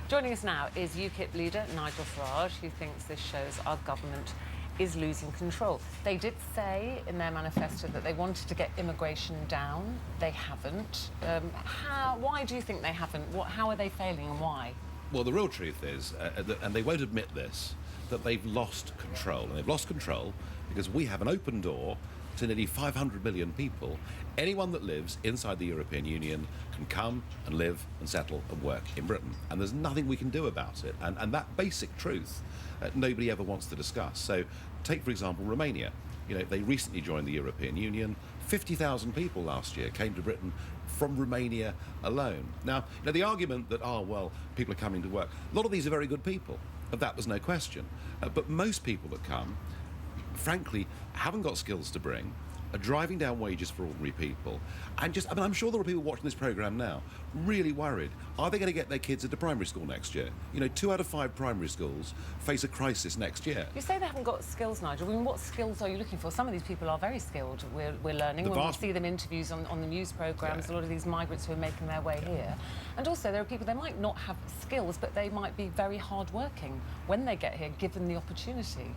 Joining us now is UKIP leader Nigel Farage, who thinks this shows our government is losing control. They did say in their manifesto that they wanted to get immigration down. They haven't. Why do you think they haven't? How are they failing and why? Well, the real truth is, and they won't admit this, that they've lost control. And they've lost control because we have an open door to nearly 500 million people. Anyone that lives inside the European Union can come and live and settle and work in Britain. And there's nothing we can do about it. And that basic truth, nobody ever wants to discuss. So take, for example, Romania. You know, they recently joined the European Union. 50,000 people last year came to Britain from Romania alone. Now, you know, the argument that, well, people are coming to work, a lot of these are very good people. Of that, there's no question. But most people that come, frankly, haven't got skills to bring, are driving down wages for ordinary people, and I'm sure there are people watching this programme now really worried. Are they going to get their kids into primary school next year? You know, 2 out of 5 primary schools face a crisis next year. You say they haven't got skills, Nigel. I mean, what skills are you looking for? Some of these people are very skilled. We're learning. When we see them in interviews on the news programmes, yeah. A lot of these migrants who are making their way here. And also, there are people, they might not have skills, but they might be very hard-working when they get here, given the opportunity.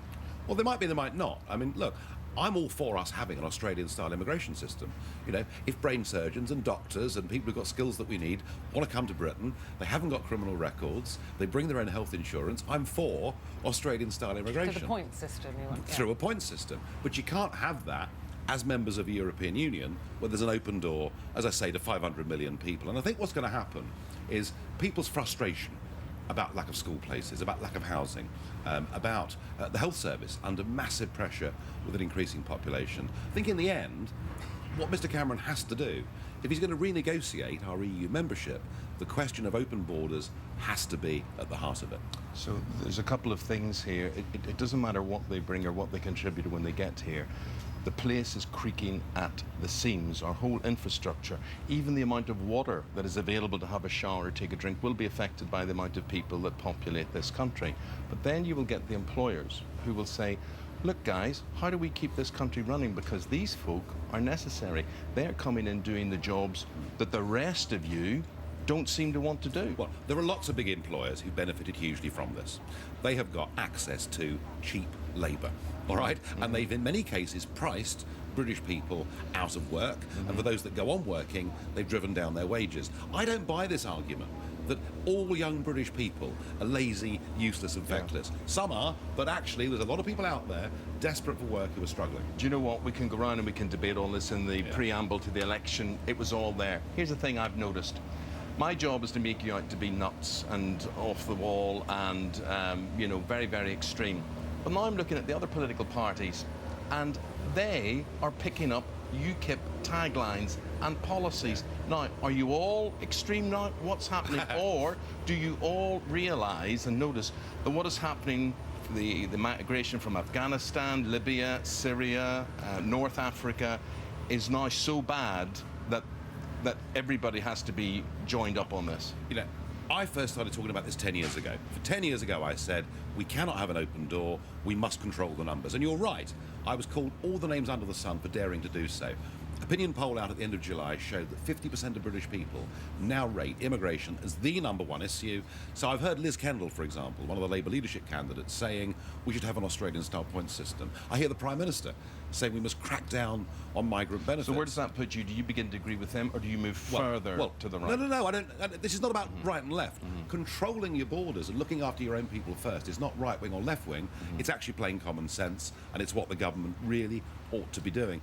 Well, they might be, they might not. I mean, look, I'm all for us having an Australian-style immigration system. You know, if brain surgeons and doctors and people who've got skills that we need want to come to Britain, they haven't got criminal records, they bring their own health insurance, I'm for Australian-style immigration. Through the point system, you want? Through a point system. But you can't have that as members of the European Union, where there's an open door, as I say, to 500 million people. And I think what's going to happen is people's frustration about lack of school places, about lack of housing, about the health service under massive pressure with an increasing population. I think in the end, what Mr Cameron has to do, if he's going to renegotiate our EU membership, the question of open borders has to be at the heart of it. So there's a couple of things here. It doesn't matter what they bring or what they contribute when they get here. The place is creaking at the seams. Our whole infrastructure, even the amount of water that is available to have a shower or take a drink, will be affected by the amount of people that populate this country. But then you will get the employers who will say, look guys, how do we keep this country running? Because these folk are necessary. They're coming in doing the jobs that the rest of you don't seem to want to do. Well, there are lots of big employers who benefited hugely from this. They have got access to cheap labour, all right? Mm-hmm. And they've, in many cases, priced British people out of work, and for those that go on working, they've driven down their wages. I don't buy this argument that all young British people are lazy, useless and feckless. Yeah. Some are, but actually there's a lot of people out there desperate for work who are struggling. Do you know what? We can go around and we can debate all this in the preamble to the election. It was all there. Here's the thing I've noticed. My job is to make you out to be nuts and off the wall and, you know, very, very extreme. But now I'm looking at the other political parties and they are picking up UKIP taglines and policies. Now, are you all extreme now? What's happening? Or do you all realise and notice that what is happening, the migration from Afghanistan, Libya, Syria, North Africa, is now so bad that everybody has to be joined up on this? You know, I first started talking about this 10 years ago. 10 years ago, I said, we cannot have an open door, we must control the numbers. And you're right, I was called all the names under the sun for daring to do so. Opinion poll out at the end of July showed that 50% of British people now rate immigration as the #1 issue. So I've heard Liz Kendall, for example, one of the Labour leadership candidates, saying we should have an Australian-style point system. I hear the Prime Minister saying we must crack down on migrant benefits. So where does that put you? Do you begin to agree with them, or do you move further to the right? No, I don't. This is not about right and left. Controlling your borders and looking after your own people first is not right-wing or left-wing. It's actually plain common sense, and it's what the government really ought to be doing.